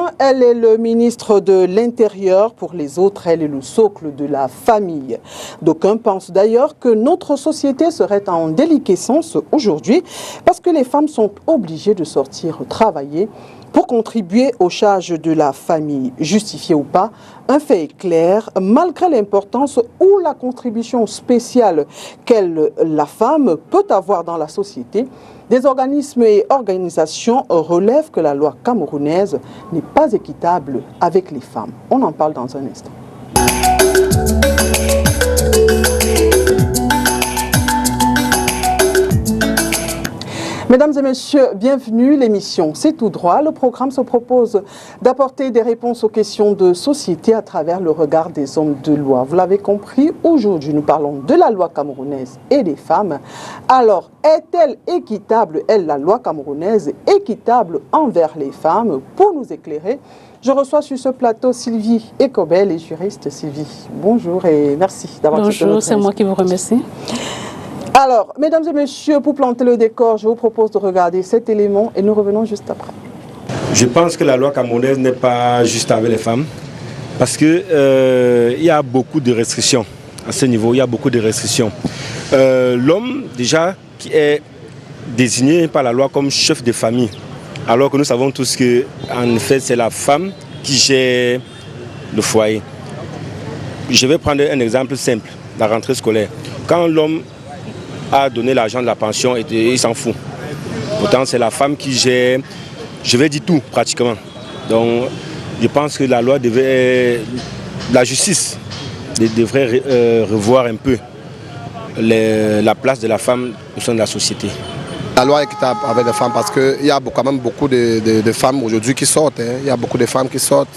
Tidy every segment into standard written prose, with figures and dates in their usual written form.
uns, elle est le ministre de l'Intérieur. Pour les autres, elle est le socle de la famille. D'aucuns pensent d'ailleurs que notre société serait en déliquescence aujourd'hui parce que les femmes sont obligées de sortir travailler pour contribuer aux charges de la famille. Justifié ou pas, un fait est clair, malgré l'importance ou la contribution spéciale qu'elle, la femme, peut avoir dans la société, des organismes et organisations relèvent que la loi camerounaise n'est pas équitable avec les femmes. On en parle dans un instant. Mesdames et messieurs, bienvenue. L'émission C'est tout droit. Le programme se propose d'apporter des réponses aux questions de société à travers le regard des hommes de loi. Vous l'avez compris, aujourd'hui nous parlons de la loi camerounaise et des femmes. Alors, est-elle équitable, elle, la loi camerounaise, équitable envers les femmes? Pour nous éclairer, je reçois sur ce plateau Sylvie Ekobel, les juristes. Sylvie, bonjour et merci d'avoir accepté notre Bonjour, c'est moi qui vous remercie. Alors, mesdames et messieurs, pour planter le décor, je vous propose de regarder cet élément et nous revenons juste après. Je pense que la loi camerounaise n'est pas juste avec les femmes parce que il y a beaucoup de restrictions à ce niveau. Il y a beaucoup de restrictions. L'homme, déjà, qui est désigné par la loi comme chef de famille, alors que nous savons tous que, en effet, c'est la femme qui gère le foyer. Je vais prendre un exemple simple, la rentrée scolaire. Quand l'homme a donné l'argent de la pension et il s'en fout. Pourtant, c'est la femme qui gère, je vais dire tout pratiquement. Donc, je pense que la loi devait, la justice devrait revoir un peu la place de la femme au sein de la société. La loi est équitable avec les femmes parce qu'il y a quand même beaucoup de femmes aujourd'hui qui sortent. Il y a beaucoup de femmes qui sortent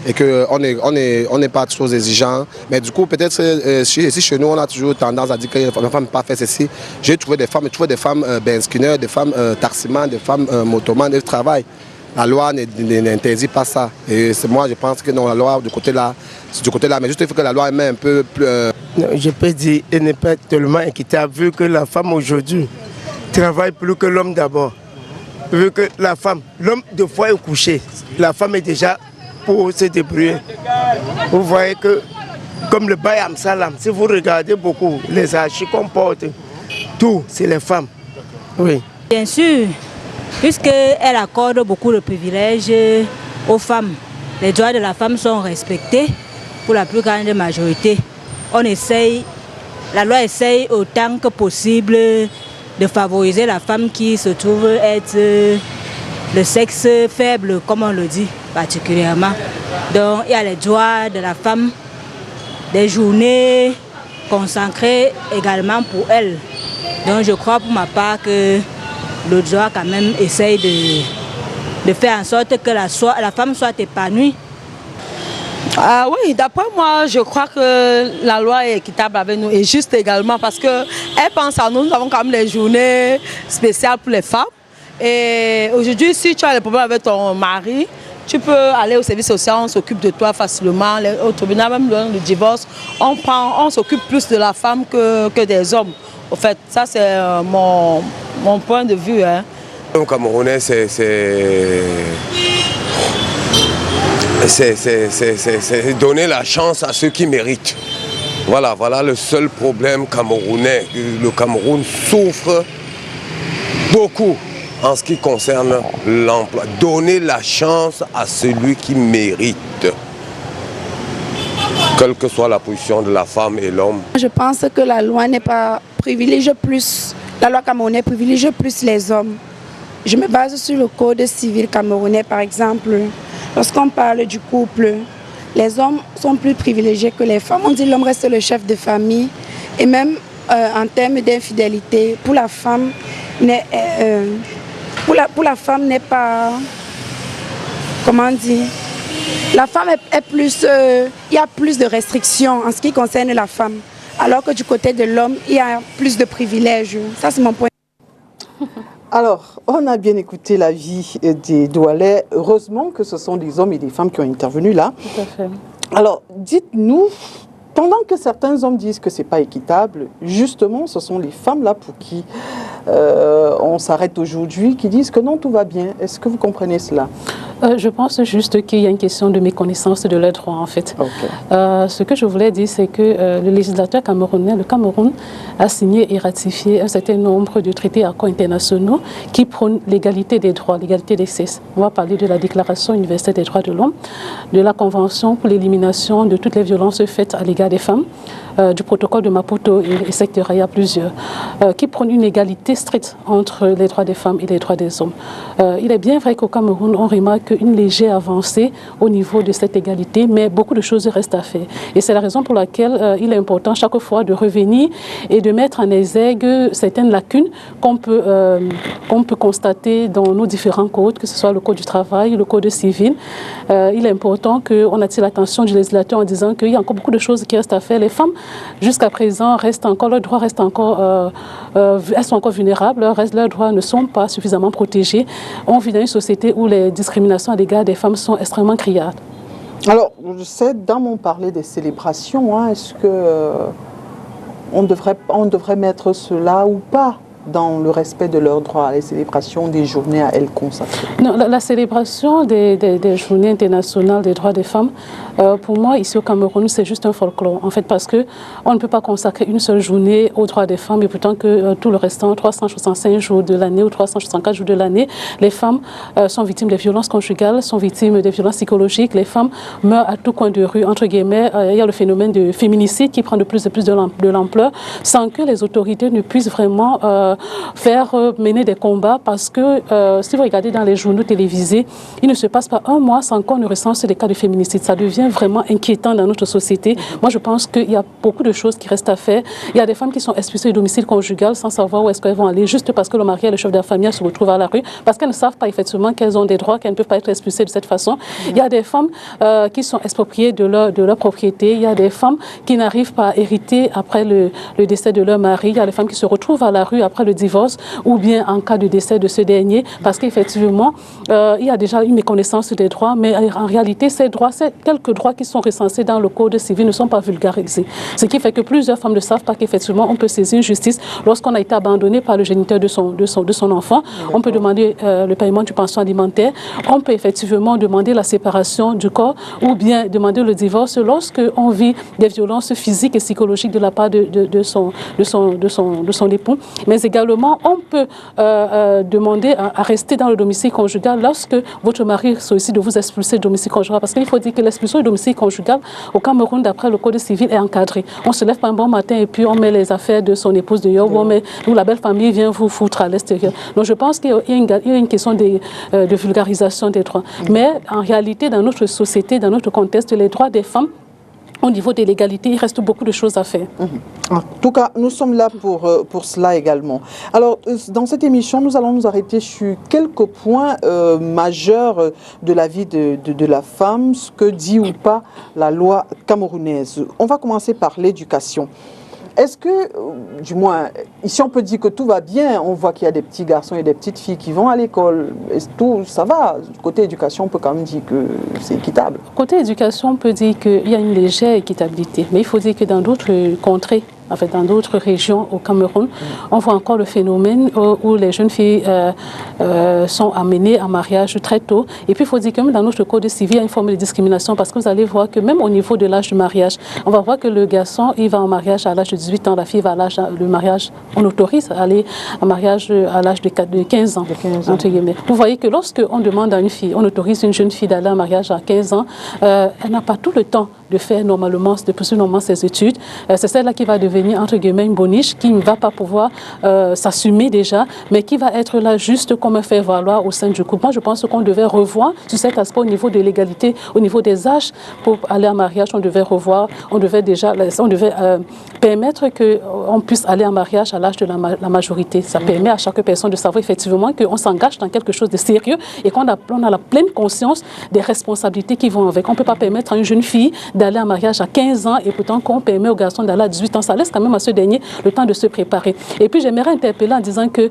et qu'on n'est pas trop exigeant. Mais du coup, peut-être ici chez nous, on a toujours tendance à dire que les femmes ne peuvent pas faire ceci. J'ai trouvé des femmes Ben Skinner, des femmes taximans, des femmes motoman, de travail. La loi n'interdit pas ça. Et moi, je pense que non, la loi, du côté là. Mais juste il faut que la loi met un peu plus... Je peux dire qu'elle n'est pas tellement équitable vu que la femme aujourd'hui travaille plus que l'homme d'abord. Vu que la femme, l'homme de fois est couché, la femme est déjà pour se débrouiller. Vous voyez que, comme le Bayam Salam, si vous regardez beaucoup, les archives qu'on porte, tout, c'est les femmes. Oui. Bien sûr, puisqu'elle accorde beaucoup de privilèges aux femmes, les droits de la femme sont respectés pour la plus grande majorité. La loi essaye autant que possible de favoriser la femme qui se trouve être le sexe faible, comme on le dit particulièrement. Donc il y a les droits de la femme, des journées consacrées également pour elle. Donc je crois pour ma part que le droit quand même essaye de faire en sorte que la femme soit épanouie. Ah oui, d'après moi, je crois que la loi est équitable avec nous et juste également parce qu'elle pense à nous. Nous avons quand même des journées spéciales pour les femmes. Et aujourd'hui, si tu as des problèmes avec ton mari, tu peux aller au service social, on s'occupe de toi facilement. Au tribunal, même le divorce, on s'occupe plus de la femme que des hommes. En fait, ça c'est mon point de vue. Hein. Au Camerounais, c'est donner la chance à ceux qui méritent. Voilà le seul problème camerounais. Le Cameroun souffre beaucoup en ce qui concerne l'emploi. Donner la chance à celui qui mérite, quelle que soit la position de la femme et l'homme. Je pense que la loi n'est pas privilégie plus, la loi camerounaise privilégie plus les hommes. Je me base sur le code civil camerounais par exemple. Lorsqu'on parle du couple, les hommes sont plus privilégiés que les femmes. On dit que l'homme reste le chef de famille. Et même en termes d'infidélité, pour la femme, n'est pas... Comment dire? La femme est plus... il y a plus de restrictions en ce qui concerne la femme. Alors que du côté de l'homme, il y a plus de privilèges. Ça, c'est mon point. Alors, on a bien écouté l'avis des Doualais. Heureusement que ce sont des hommes et des femmes qui ont intervenu là. Tout à fait. Alors, dites-nous, pendant que certains hommes disent que ce n'est pas équitable, justement, ce sont les femmes là pour qui on s'arrête aujourd'hui, qui disent que non, tout va bien. Est-ce que vous comprenez cela? Je pense juste qu'il y a une question de méconnaissance de leurs droits, en fait. Ce que je voulais dire, c'est que le législateur camerounais, le Cameroun, a signé et ratifié un certain nombre de traités et accords internationaux qui prônent l'égalité des droits, l'égalité des sexes. On va parler de la Déclaration universelle des droits de l'homme, de la Convention pour l'élimination de toutes les violences faites à l'égard des femmes, du protocole de Maputo et secteur, il y a plusieurs, qui prônent une égalité stricte entre les droits des femmes et les droits des hommes. Il est bien vrai qu'au Cameroun, on remarque une légère avancée au niveau de cette égalité, mais beaucoup de choses restent à faire. Et c'est la raison pour laquelle il est important chaque fois de revenir et de mettre en exergue certaines lacunes qu'on peut constater dans nos différents codes, que ce soit le code du travail, le code civil. Il est important qu'on attire l'attention du législateur en disant qu'il y a encore beaucoup de choses qui restent à faire. Les femmes, jusqu'à présent, leurs droits restent encore, elles sont encore vulnérables, leurs droits ne sont pas suffisamment protégés. On vit dans une société où les discriminations à l'égard des femmes sont extrêmement criardes. Alors, je sais, dans mon parler des célébrations, est-ce que on devrait mettre cela ou pas dans le respect de leurs droits, les célébrations des journées à elles consacrées? Non, la célébration des journées internationales des droits des femmes, pour moi, ici au Cameroun, c'est juste un folklore. En fait, parce qu'on ne peut pas consacrer une seule journée aux droits des femmes et pourtant que tout le restant, 365 jours de l'année ou 364 jours de l'année, les femmes sont victimes des violences conjugales, sont victimes des violences psychologiques. Les femmes meurent à tout coin de rue, entre guillemets. Il y a le phénomène de féminicide qui prend de plus en plus de l'ampleur sans que les autorités ne puissent vraiment faire mener des combats, parce que si vous regardez dans les journaux télévisés, il ne se passe pas un mois sans qu'on ne recense des cas de féminicide. Ça devient vraiment inquiétant dans notre société. Moi, je pense qu'il y a beaucoup de choses qui restent à faire. Il y a des femmes qui sont expulsées du domicile conjugal sans savoir où est-ce qu'elles vont aller, juste parce que le mari et le chef de la famille se retrouvent à la rue, parce qu'elles ne savent pas effectivement qu'elles ont des droits, qu'elles ne peuvent pas être expulsées de cette façon. Il y a des femmes qui sont expropriées de leur propriété. Il y a des femmes qui n'arrivent pas à hériter après le décès de leur mari. Il y a des femmes qui se retrouvent à la rue après le divorce, ou bien en cas de décès de ce dernier, parce qu'effectivement, il y a déjà une méconnaissance des droits, mais en réalité, ces quelques droits qui sont recensés dans le code civil ne sont pas vulgarisés. Ce qui fait que plusieurs femmes ne savent pas qu'effectivement, on peut saisir une justice lorsqu'on a été abandonné par le géniteur de son enfant. On peut demander le paiement du pension alimentaire. On peut effectivement demander la séparation du corps, ou bien demander le divorce lorsqu'on vit des violences physiques et psychologiques de la part de son époux. Mais également, on peut demander à rester dans le domicile conjugal lorsque votre mari sollicite de vous expulser du domicile conjugal. Parce qu'il faut dire que l'expulsion du domicile conjugal au Cameroun, d'après le code civil, est encadré. On se lève pas un bon matin et puis on met les affaires de son épouse dehors, ou la belle famille vient vous foutre à l'extérieur. Donc je pense qu'il y a une question de vulgarisation des droits. Mais en réalité, dans notre société, dans notre contexte, les droits des femmes, au niveau de l'égalité, il reste beaucoup de choses à faire. En tout cas, nous sommes là pour cela également. Alors, dans cette émission, nous allons nous arrêter sur quelques points majeurs de la vie de la femme, ce que dit ou pas la loi camerounaise. On va commencer par l'éducation. Est-ce que, du moins, ici on peut dire que tout va bien, on voit qu'il y a des petits garçons et des petites filles qui vont à l'école, tout ça va. Côté éducation, on peut quand même dire que c'est équitable. Côté éducation, on peut dire qu'il y a une légère équitabilité, mais il faut dire que dans d'autres contrées, en fait, dans d'autres régions au Cameroun, on voit encore le phénomène où les jeunes filles sont amenées à mariage très tôt. Et puis, il faut dire que même dans notre code civil, il y a une forme de discrimination, parce que vous allez voir que même au niveau de l'âge du mariage, on va voir que le garçon, il va en mariage à l'âge de 18 ans, la fille va à l'âge du mariage. On autorise à aller en mariage à l'âge de 15 ans. Entre guillemets. Vous voyez que lorsqu'on demande à une fille, on autorise une jeune fille d'aller en mariage à 15 ans, elle n'a pas tout le temps de faire normalement, de poursuivre normalement ses études. C'est celle-là qui va devenir, entre guillemets, une boniche, qui ne va pas pouvoir s'assumer déjà, mais qui va être là juste comme un faire-valoir au sein du couple. Moi, je pense qu'on devait revoir sur cet aspect au niveau de l'égalité, au niveau des âges pour aller en mariage. On devait revoir, on devait permettre qu'on puisse aller en mariage à l'âge de la majorité. Ça permet à chaque personne de savoir effectivement qu'on s'engage dans quelque chose de sérieux et qu'on a la pleine conscience des responsabilités qui vont avec. On ne peut pas permettre à une jeune fille d'aller en mariage à 15 ans et pourtant qu'on permet aux garçons d'aller à 18 ans. Ça laisse quand même à ce dernier le temps de se préparer. Et puis j'aimerais interpeller en disant que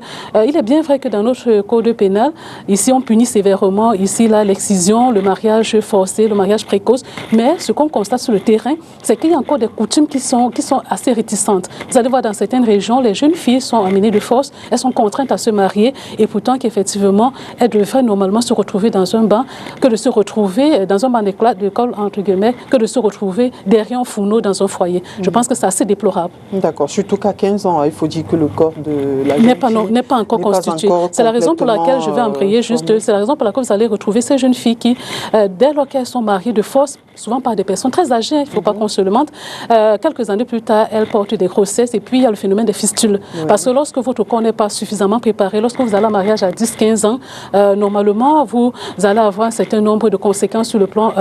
il est bien vrai que dans notre code pénal, ici on punit sévèrement, ici là l'excision, le mariage forcé, le mariage précoce, mais ce qu'on constate sur le terrain, c'est qu'il y a encore des coutumes qui sont assez réticentes. Vous allez voir dans certaines régions, les jeunes filles sont amenées de force, elles sont contraintes à se marier et pourtant qu'effectivement elles devraient normalement se retrouver dans un banc, que de se retrouver dans un banc d'école entre guillemets, que de se retrouver derrière un fourneau dans un foyer. Je pense que c'est assez déplorable. D'accord, surtout qu'à 15 ans, il faut dire que le corps de la n'est pas encore constitué. C'est la raison pour laquelle je vais embrayer juste, c'est la raison pour laquelle vous allez retrouver ces jeunes filles qui, dès lors qu'elles sont mariées de force, souvent par des personnes très âgées, il ne faut pas qu'on se le mente, quelques années plus tard, elles portent des grossesses et puis il y a le phénomène des fistules. Parce que lorsque votre corps n'est pas suffisamment préparé, lorsque vous allez en mariage à 10-15 ans, normalement, vous allez avoir un certain nombre de conséquences sur le plan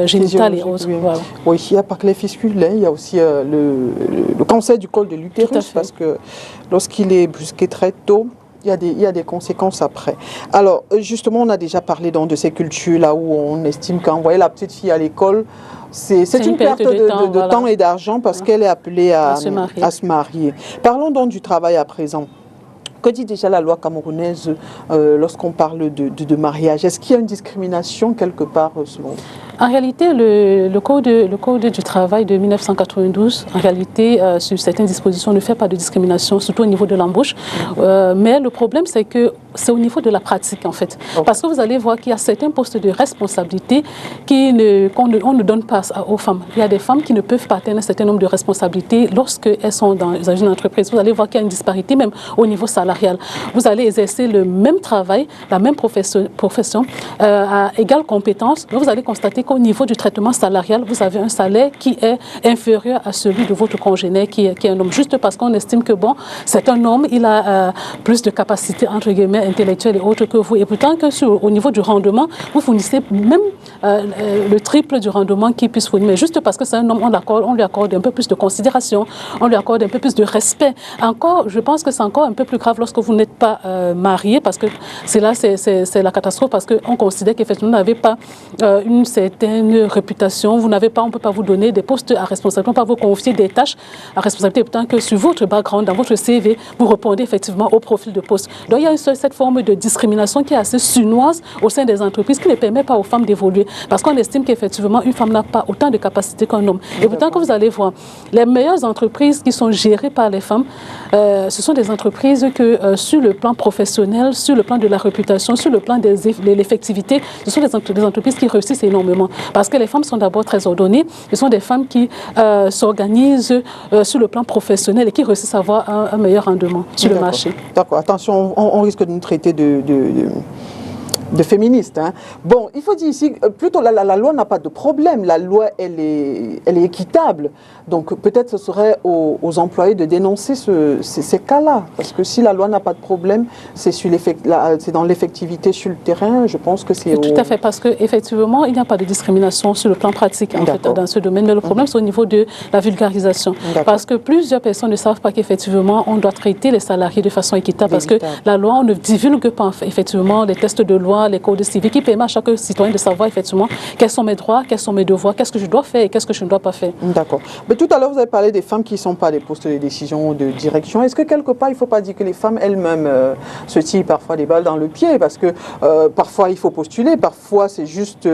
génital et autres. Oui. Voilà. Oui, il n'y a pas que les fistules, il y a aussi le cancer du col de l'utérus, parce que lorsqu'il est brusqué très tôt, il y a des conséquences après. Alors, justement, on a déjà parlé de ces cultures-là où on estime qu'envoyer la petite fille à l'école, c'est une perte de temps et d'argent parce qu'elle est appelée à se marier. Parlons donc du travail à présent. Que dit déjà la loi camerounaise lorsqu'on parle de mariage? Est-ce qu'il y a une discrimination quelque part selon vous? En réalité, le code du travail de 1992, en réalité, sur certaines dispositions, ne fait pas de discrimination, surtout au niveau de l'embauche. Mais le problème, c'est que c'est au niveau de la pratique, en fait. Parce que vous allez voir qu'il y a certains postes de responsabilité qu'on ne donne pas aux femmes. Il y a des femmes qui ne peuvent pas atteindre un certain nombre de responsabilités lorsqu'elles sont dans une entreprise. Vous allez voir qu'il y a une disparité même au niveau salarial. Vous allez exercer le même travail, la même profession à égale compétence. Donc vous allez constater qu'au niveau du traitement salarial, vous avez un salaire qui est inférieur à celui de votre congénère qui est un homme. Juste parce qu'on estime que, bon, c'est un homme, il a plus de capacités, entre guillemets, intellectuelles et autres que vous. Et pourtant que au niveau du rendement, vous fournissez même le triple du rendement qu'il puisse fournir. Mais juste parce que c'est un homme, on lui accorde un peu plus de considération, on lui accorde un peu plus de respect. Encore, je pense que c'est encore un peu plus grave lorsque vous n'êtes pas marié, parce que c'est la catastrophe, parce qu'on considère qu'effectivement, vous n'avez pas une certaine réputation, on ne peut pas vous donner des postes à responsabilité, on ne peut pas vous confier des tâches à responsabilité, pourtant que sur votre background, dans votre CV, vous répondez effectivement au profil de poste. Donc il y a cette forme de discrimination qui est assez sournoise au sein des entreprises, qui ne permet pas aux femmes d'évoluer, parce qu'on estime qu'effectivement, une femme n'a pas autant de capacités qu'un homme. Et pourtant, que vous allez voir, les meilleures entreprises qui sont gérées par les femmes, ce sont des entreprises que sur le plan professionnel, sur le plan de la réputation, sur le plan de l'effectivité, ce sont des entreprises qui réussissent énormément. Parce que les femmes sont d'abord très ordonnées, ce sont des femmes qui s'organisent sur le plan professionnel et qui réussissent à avoir un meilleur rendement sur le marché. D'accord, attention, on risque de nous traiter de féministes. Hein. Bon, il faut dire ici, plutôt la loi n'a pas de problème, la loi elle est équitable. Donc peut-être ce serait aux employés de dénoncer ces cas-là. Parce que si la loi n'a pas de problème, c'est dans l'effectivité sur le terrain, je pense que c'est... Tout à fait, parce qu'effectivement, il n'y a pas de discrimination sur le plan pratique en fait, dans ce domaine. Mais le problème, c'est au niveau de la vulgarisation. Parce que plusieurs personnes ne savent pas qu'effectivement, on doit traiter les salariés de façon équitable. Parce que la loi, on ne divulgue pas effectivement les tests de loi, les codes civiques qui permettent à chaque citoyen de savoir effectivement quels sont mes droits, quels sont mes devoirs, qu'est-ce que je dois faire et qu'est-ce que je ne dois pas faire. D'accord. Mais tout à l'heure, vous avez parlé des femmes qui ne sont pas des postes de décision ou de direction. Est-ce que quelque part, il ne faut pas dire que les femmes elles-mêmes se tirent parfois des balles dans le pied? Parce que parfois, il faut postuler, parfois, c'est juste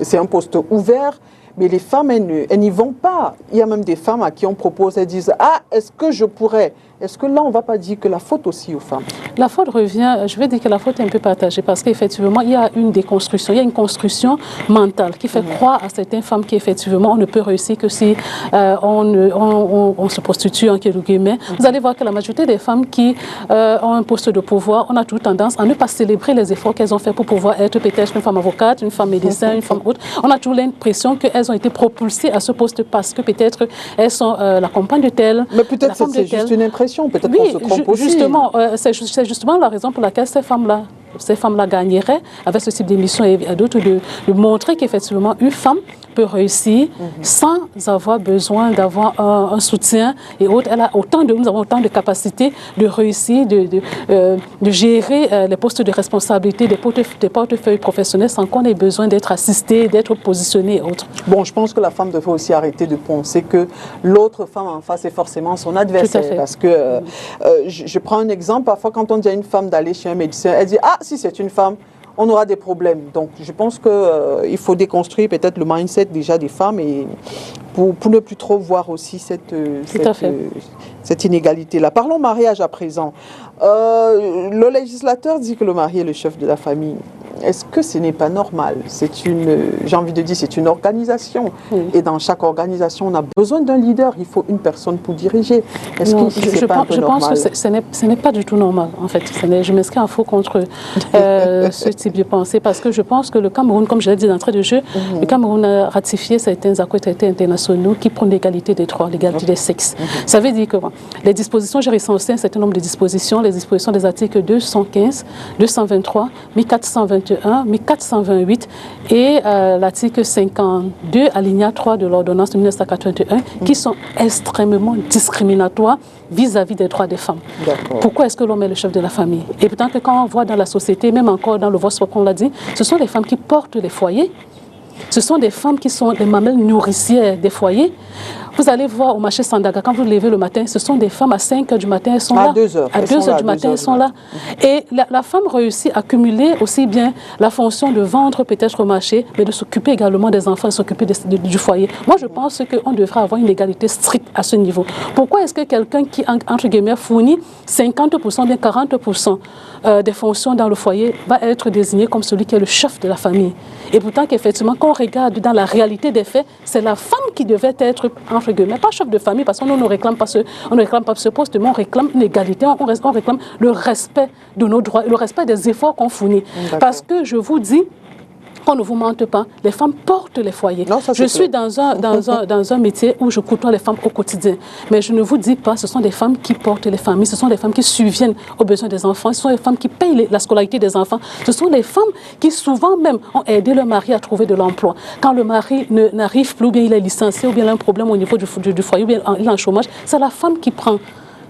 c'est un poste ouvert. Mais les femmes, elles n'y vont pas. Il y a même des femmes à qui on propose, elles disent « Ah, est-ce que je pourrais ?» Est-ce que là, on ne va pas dire que la faute aussi aux femmes? La faute revient, je vais dire que la faute est un peu partagée parce qu'effectivement, il y a une déconstruction, il y a une construction mentale qui fait croire à certaines femmes qu'effectivement, on ne peut réussir que si on se prostitue, en quelque guillemets. Vous allez voir que la majorité des femmes qui ont un poste de pouvoir, on a toute tendance à ne pas célébrer les efforts qu'elles ont fait pour pouvoir être peut-être une femme avocate, une femme médecin, une femme autre. On a toujours l'impression qu'elles ont été propulsées à ce poste parce que peut-être elles sont la compagne de telle. Mais peut-être c'est juste une impression. Peut-être qu'on se trompe aussi. Justement, c'est justement la raison pour laquelle ces femmes-là gagneraient avec ce type d'émission et d'autres de montrer qu'effectivement une femme peut réussir sans avoir besoin d'avoir un soutien et autres. Nous avons autant de capacités de réussir, de gérer les postes de responsabilité, des portefeuilles professionnels sans qu'on ait besoin d'être assisté, d'être positionné et autres. Bon, je pense que la femme devrait aussi arrêter de penser que l'autre femme en face est forcément son adversaire. Parce que je prends un exemple, parfois quand on dit à une femme d'aller chez un médecin, elle dit « Ah, si c'est une femme, on aura des problèmes. » Donc je pense qu'il faut déconstruire peut-être le mindset déjà des femmes et pour ne plus trop voir aussi cette inégalité-là. Parlons mariage à présent. Le législateur dit que le mari est le chef de la famille. Est-ce que ce n'est pas normal? J'ai envie de dire, c'est une organisation. Et dans chaque organisation, on a besoin d'un leader. Il faut une personne pour diriger. Est-ce que c'est pas un peu normal? Je pense que ce n'est pas du tout normal, en fait. Je m'inscris en faux contre ce type de pensée parce que je pense que le Cameroun, comme je l'ai dit d'entrée de jeu, le Cameroun a ratifié certains accords traités internationaux qui prônent l'égalité des droits, l'égalité des sexes. Ça veut dire que les dispositions, j'ai recensé un certain nombre de dispositions, les dispositions des articles 215, 223, 1421, 1428 et l'article 52, alinéa 3 de l'ordonnance de 1981, qui sont extrêmement discriminatoires vis-à-vis des droits des femmes. Pourquoi est-ce que l'homme est le chef de la famille? Et pourtant que quand on voit dans la société, même encore dans le Vox Populi, on l'a dit, ce sont les femmes qui portent les foyers. Ce sont des femmes qui sont les mamelles nourricières des foyers. Vous allez voir au marché Sandaga, quand vous levez le matin, ce sont des femmes à 5 h du matin, elles sont là. À 2 h. À 2 h du matin, elles sont là. Et la femme réussit à cumuler aussi bien la fonction de vendre peut-être au marché, mais de s'occuper également des enfants, de s'occuper du foyer. Moi, je pense qu'on devrait avoir une égalité stricte à ce niveau. Pourquoi est-ce que quelqu'un qui, entre guillemets, fournit 50%, bien 40% des fonctions dans le foyer va être désigné comme celui qui est le chef de la famille? Et pourtant qu'effectivement, quand on regarde dans la réalité des faits, c'est la femme qui devait être, entre guillemets, pas chef de famille, parce qu'on ne réclame pas ce poste, mais on réclame une égalité, on réclame le respect de nos droits, le respect des efforts qu'on fournit. Parce que je vous dis, qu'on ne vous mente pas, les femmes portent les foyers. Non, je suis dans un métier où je côtoie les femmes au quotidien. Mais je ne vous dis pas, ce sont des femmes qui portent les familles, ce sont des femmes qui subviennent aux besoins des enfants, ce sont des femmes qui payent la scolarité des enfants, ce sont des femmes qui souvent même ont aidé leur mari à trouver de l'emploi. Quand le mari n'arrive plus, ou bien il est licencié, ou bien il a un problème au niveau du foyer, ou bien il est en chômage, c'est la femme qui prend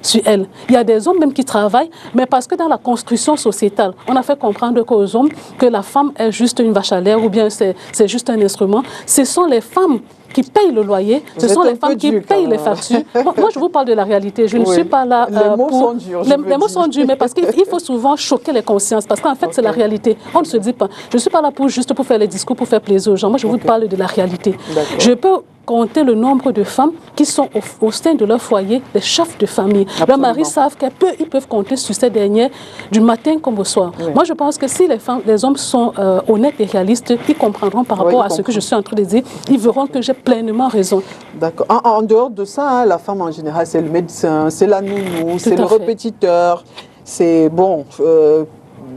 sur elle. Il y a des hommes même qui travaillent, mais parce que dans la construction sociétale, on a fait comprendre qu'aux hommes que la femme est juste une vache à l'air ou bien c'est juste un instrument. Ce sont les femmes qui payent le loyer, ce sont les femmes qui payent les factures. Moi, je vous parle de la réalité. Je ne suis pas là les mots sont durs. Les mots sont durs, mais parce qu'il faut souvent choquer les consciences, parce qu'en fait, c'est la réalité. On ne se dit pas. Je ne suis pas là juste pour faire les discours, pour faire plaisir aux gens. Moi, je vous parle de la réalité. Je peux compter le nombre de femmes qui sont au sein de leur foyer, les chefs de famille. Leurs maris savent qu'ils peuvent compter sur ces dernières du matin comme au soir. Moi, je pense que si les hommes sont honnêtes et réalistes, ils comprendront par rapport à ce que je suis en train de dire, ils verront que j'ai pleinement raison. D'accord. En dehors de ça, la femme en général, c'est le médecin, c'est la nounou, c'est le répétiteur, c'est bon...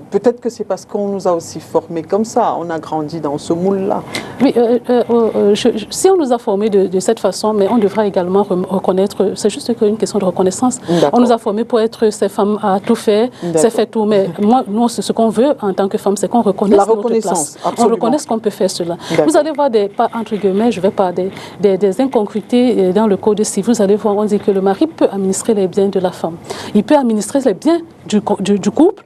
Peut-être que c'est parce qu'on nous a aussi formés comme ça, on a grandi dans ce moule-là. Oui, si on nous a formés de cette façon, mais on devra également reconnaître, c'est juste une question de reconnaissance. On nous a formés pour être ces femmes à tout faire, c'est fait tout, mais nous, ce qu'on veut en tant que femme, c'est qu'on reconnaisse notre place. On reconnaisse qu'on peut faire cela. Vous allez voir entre guillemets, je vais pas des incongruités dans le code civil. Vous allez voir, on dit que le mari peut administrer les biens de la femme. Il peut administrer les biens du couple,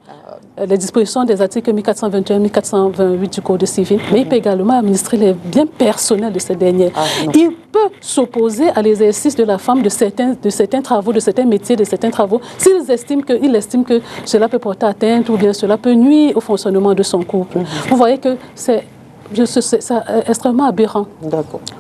les dispositions des articles 1421, 1428 du Code civil, mais il peut également administrer les biens personnels de cette dernière. Il peut s'opposer à l'exercice de la femme de certains travaux, de certains métiers, de certains travaux, s'il estime que cela peut porter atteinte ou bien cela peut nuire au fonctionnement de son couple. Vous voyez que c'est extrêmement aberrant.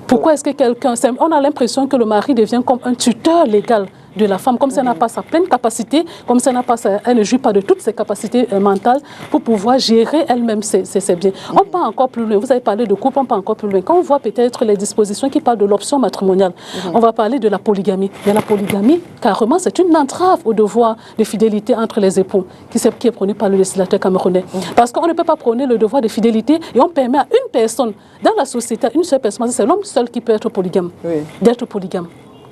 Pourquoi est-ce que on a l'impression que le mari devient comme un tuteur légal de la femme, comme si elle n'a pas sa pleine capacité, comme si elle ne jouit pas de toutes ses capacités mentales pour pouvoir gérer elle-même ses biens. On part encore plus loin. Vous avez parlé de couple, on part encore plus loin. Quand on voit peut-être les dispositions qui parlent de l'option matrimoniale, on va parler de la polygamie. Mais la polygamie, carrément, c'est une entrave au devoir de fidélité entre les époux qui est prôné par le législateur camerounais. Parce qu'on ne peut pas prôner le devoir de fidélité et on permet à une personne dans la société, une seule personne, c'est l'homme seul qui peut être polygame, d'être polygame.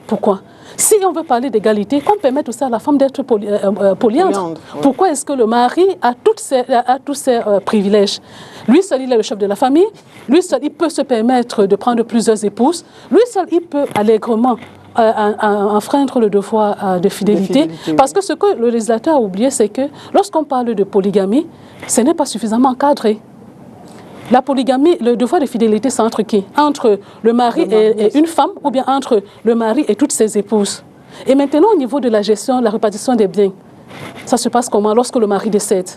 Pourquoi? Si on veut parler d'égalité, qu'on permette aussi à la femme d'être polyandre. Oui. Pourquoi est-ce que le mari a tous ces privilèges? Lui seul, il est le chef de la famille. Lui seul, il peut se permettre de prendre plusieurs épouses. Lui seul, il peut allègrement enfreindre le devoir de fidélité. Parce que ce que le législateur a oublié, c'est que lorsqu'on parle de polygamie, ce n'est pas suffisamment encadré. La polygamie, le devoir de fidélité, c'est entre qui? Entre le mari et une femme, ou bien entre le mari et toutes ses épouses. Et maintenant, au niveau de la gestion, la répartition des biens, ça se passe comment lorsque le mari décède?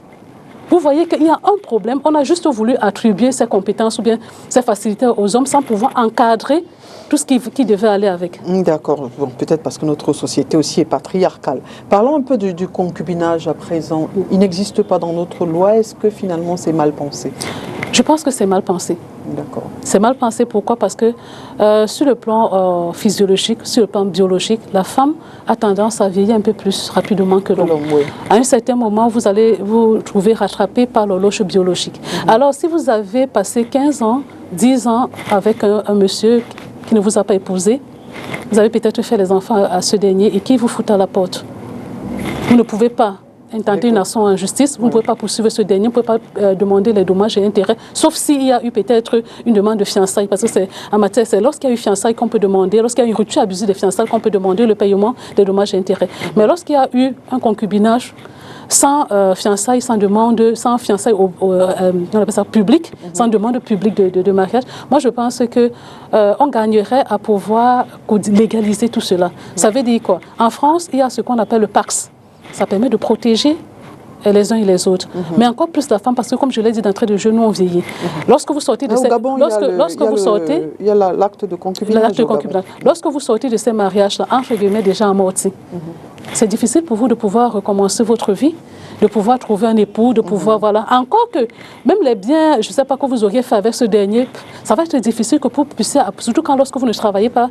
Vous voyez qu'il y a un problème. On a juste voulu attribuer ses compétences ou bien ses facilités aux hommes sans pouvoir encadrer tout ce qui devait aller avec. D'accord. Bon, peut-être parce que notre société aussi est patriarcale. Parlons un peu du concubinage à présent. Il n'existe pas dans notre loi. Est-ce que finalement c'est mal pensé? Je pense que c'est mal pensé. D'accord. C'est mal pensé, pourquoi? Parce que sur le plan physiologique, sur le plan biologique, la femme a tendance à vieillir un peu plus rapidement que l'homme. Oui. À un certain moment, vous allez vous trouver rattrapé par l'horloge biologique. Alors, si vous avez passé 15 ans, 10 ans avec un monsieur qui ne vous a pas épousé, vous avez peut-être fait les enfants à ce dernier et qui vous fout à la porte. Vous ne pouvez pas intenter une action en justice, vous ne pouvez pas poursuivre ce dernier, vous ne pouvez pas demander les dommages et intérêts, sauf s'il y a eu peut-être une demande de fiançailles, parce que c'est en matière, c'est lorsqu'il y a eu fiançailles qu'on peut demander, lorsqu'il y a eu une rupture abusive des fiançailles qu'on peut demander le paiement des dommages et intérêts. Mais lorsqu'il y a eu un concubinage sans fiançailles, sans fiançailles on appelle ça public, sans demande publique de mariage, moi je pense que on gagnerait à pouvoir légaliser tout cela. Ça veut dire quoi? En France, il y a ce qu'on appelle le PACS. Ça permet de protéger les uns et les autres. Mais encore plus la femme, parce que comme je l'ai dit d'entrée de jeu, nous on vieillit. Lorsque vous sortez de ces... Il y a l'acte de concubinage. Lorsque vous sortez de ces mariages-là, entre guillemets, déjà amortis, c'est difficile pour vous de pouvoir recommencer votre vie, de pouvoir trouver un époux, de pouvoir, voilà. Encore que, même les biens, je ne sais pas quoi vous auriez fait avec ce dernier, ça va être difficile que vous puissiez, surtout lorsque vous ne travaillez pas,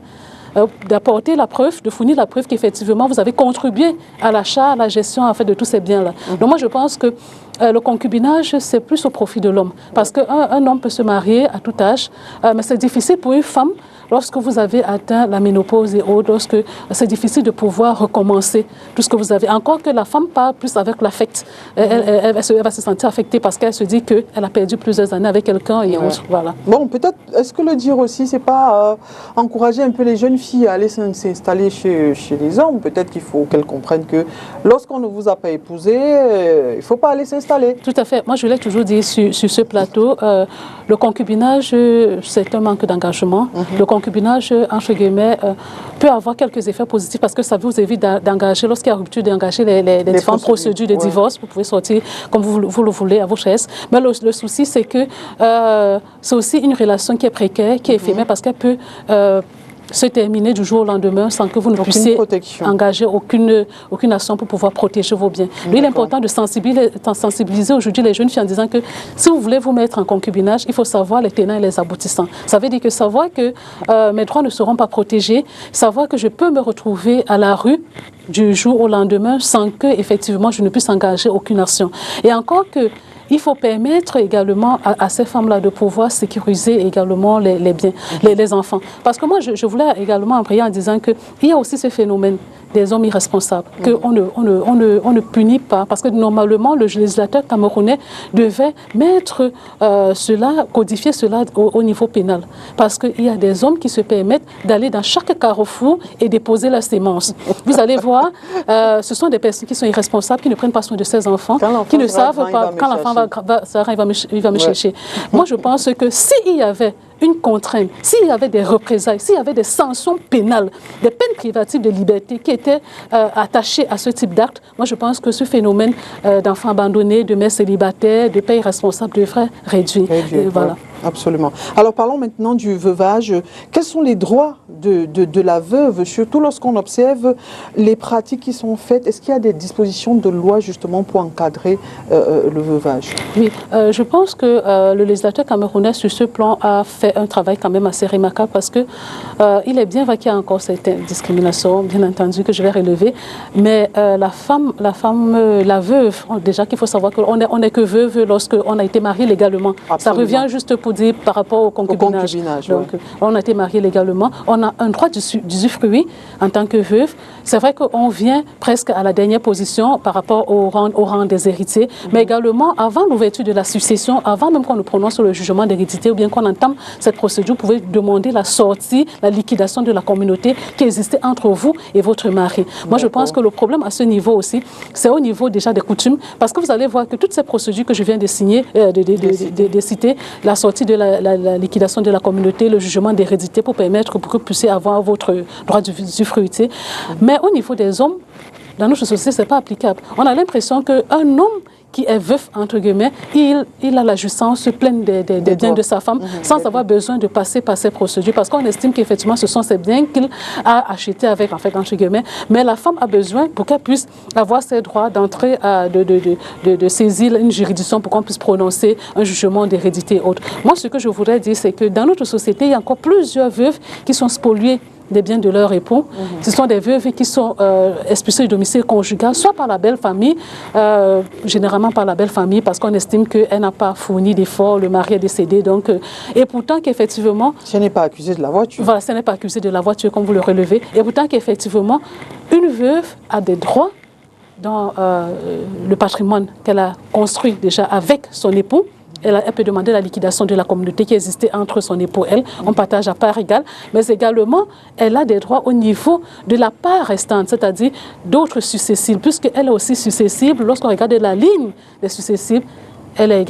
d'apporter la preuve, de fournir la preuve qu'effectivement vous avez contribué à l'achat, à la gestion en fait, de tous ces biens-là. Donc moi je pense que le concubinage c'est plus au profit de l'homme. Parce qu'un homme peut se marier à tout âge, mais c'est difficile pour une femme lorsque vous avez atteint la ménopause et autres, lorsque c'est difficile de pouvoir recommencer tout ce que vous avez. Encore que la femme parle plus avec l'affect. Elle va se sentir affectée parce qu'elle se dit qu'elle a perdu plusieurs années avec quelqu'un et autres. Voilà. Bon, peut-être, est-ce que le dire aussi, c'est pas encourager un peu les jeunes filles à aller s'installer chez les hommes? Peut-être qu'il faut qu'elles comprennent que lorsqu'on ne vous a pas épousé, il ne faut pas aller s'installer. Tout à fait. Moi, je l'ai toujours dit sur ce plateau, le concubinage, c'est un manque d'engagement. Le concubinage, entre guillemets, peut avoir quelques effets positifs parce que ça vous évite d'engager, lorsqu'il y a rupture, d'engager les différentes procédures de divorce. Vous pouvez sortir comme vous le voulez à votre aise. Mais le souci, c'est que c'est aussi une relation qui est précaire, qui est éphémère parce qu'elle peut se terminer du jour au lendemain sans que vous ne puissiez engager aucune action pour pouvoir protéger vos biens. Il est important de sensibiliser aujourd'hui les jeunes filles en disant que si vous voulez vous mettre en concubinage, il faut savoir les tenants et les aboutissants. Ça veut dire que savoir que mes droits ne seront pas protégés, savoir que je peux me retrouver à la rue du jour au lendemain sans que effectivement je ne puisse engager aucune action. Et encore que il faut permettre également à ces femmes-là de pouvoir sécuriser également les biens, les enfants. Parce que moi, je voulais également embrayer en disant qu'il y a aussi ce phénomène des hommes irresponsables, qu'on ne punit pas. Parce que normalement, le législateur camerounais devait mettre codifier cela au niveau pénal. Parce qu'il y a des hommes qui se permettent d'aller dans chaque carrefour et déposer la sémence. Vous allez voir, ce sont des personnes qui sont irresponsables, qui ne prennent pas soin de ses enfants, qui ne savent pas quand l'enfant il va me chercher. Moi, je pense que s'il y avait une contrainte, s'il y avait des représailles, s'il y avait des sanctions pénales, des peines privatives de liberté qui étaient attachées à ce type d'acte, moi je pense que ce phénomène d'enfants abandonnés, de mères célibataires, de pères irresponsables devrait réduire. Voilà. Absolument. Alors parlons maintenant du veuvage. Quels sont les droits de la veuve, surtout lorsqu'on observe les pratiques qui sont faites? Est-ce qu'il y a des dispositions de loi justement pour encadrer le veuvage? Oui, je pense que le législateur camerounais sur ce plan a fait un travail quand même assez remarquable parce que il est bien vrai qu'il y a encore certaines discriminations, bien entendu, que je vais relever, mais la veuve, déjà qu'il faut savoir qu'on n'est que veuve lorsqu'on a été marié légalement. Absolument. Ça revient juste pour dire par rapport au concubinage. Donc, on a été mariés légalement. On a un droit d'usufruit en tant que veuve. C'est vrai qu'on vient presque à la dernière position par rapport au rang des héritiers, mais également avant l'ouverture de la succession, avant même qu'on nous prononce sur le jugement d'hérédité ou bien qu'on entame cette procédure, vous pouvez demander la sortie, la liquidation de la communauté qui existait entre vous et votre mari. Moi, je pense que le problème à ce niveau aussi, c'est au niveau déjà des coutumes, parce que vous allez voir que toutes ces procédures que je viens de signer, de citer, la sortie de la liquidation de la communauté, le jugement d'hérédité pour permettre que vous puissiez avoir votre droit d'usufruité. Mais au niveau des hommes, dans notre société, ce n'est pas applicable. On a l'impression qu'un homme qui est veuf, entre guillemets, il a la jouissance pleine des biens de sa femme sans avoir besoin de passer par ces procédures parce qu'on estime qu'effectivement ce sont ces biens qu'il a achetés avec, en fait, entre guillemets. Mais la femme a besoin, pour qu'elle puisse avoir ses droits d'entrée, de saisir une juridiction pour qu'on puisse prononcer un jugement d'hérédité et autres. Moi, ce que je voudrais dire, c'est que dans notre société, il y a encore plusieurs veuves qui sont spoliées des biens de leur époux. Ce sont des veuves qui sont expulsées du domicile conjugal, soit par la belle famille, généralement par la belle famille, parce qu'on estime qu'elle n'a pas fourni d'efforts, le mari est décédé. Donc, et pourtant qu'effectivement... Ce n'est pas accusé de la voiture. Voilà, ce n'est pas accusé de la voiture, comme vous le relevez. Et pourtant qu'effectivement, une veuve a des droits dans le patrimoine qu'elle a construit déjà avec son époux. Elle peut demander la liquidation de la communauté qui existait entre son époux et elle. On partage à part égale. Mais également, elle a des droits au niveau de la part restante, c'est-à-dire d'autres successibles, puisqu'elle est aussi successible. Lorsqu'on regarde la ligne des successibles, elle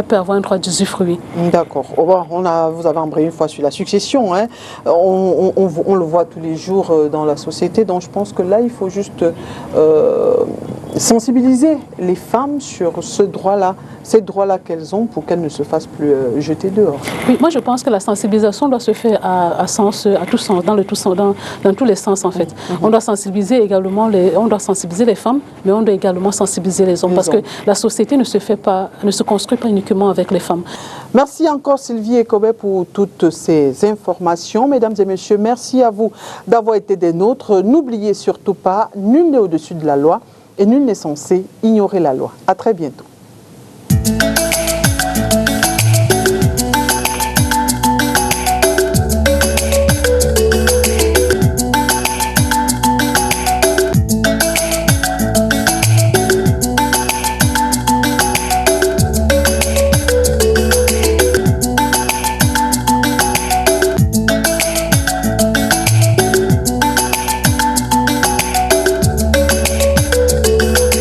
peut avoir un droit d'usufruit. D'accord. Vous avez embrayé une fois sur la succession. Hein. On le voit tous les jours dans la société. Donc je pense que là, il faut juste sensibiliser les femmes sur ce droit-là, ces droits-là qu'elles ont pour qu'elles ne se fassent plus jeter dehors. Oui, moi je pense que la sensibilisation doit se faire à tout sens, dans tous les sens en fait. On doit sensibiliser également les femmes, mais on doit également sensibiliser les hommes parce que la société ne se construit pas uniquement avec les femmes. Merci encore Sylvie Ekobe pour toutes ces informations. Mesdames et messieurs, merci à vous d'avoir été des nôtres. N'oubliez surtout pas, nul n'est au-dessus de la loi et nul n'est censé ignorer la loi. À très bientôt.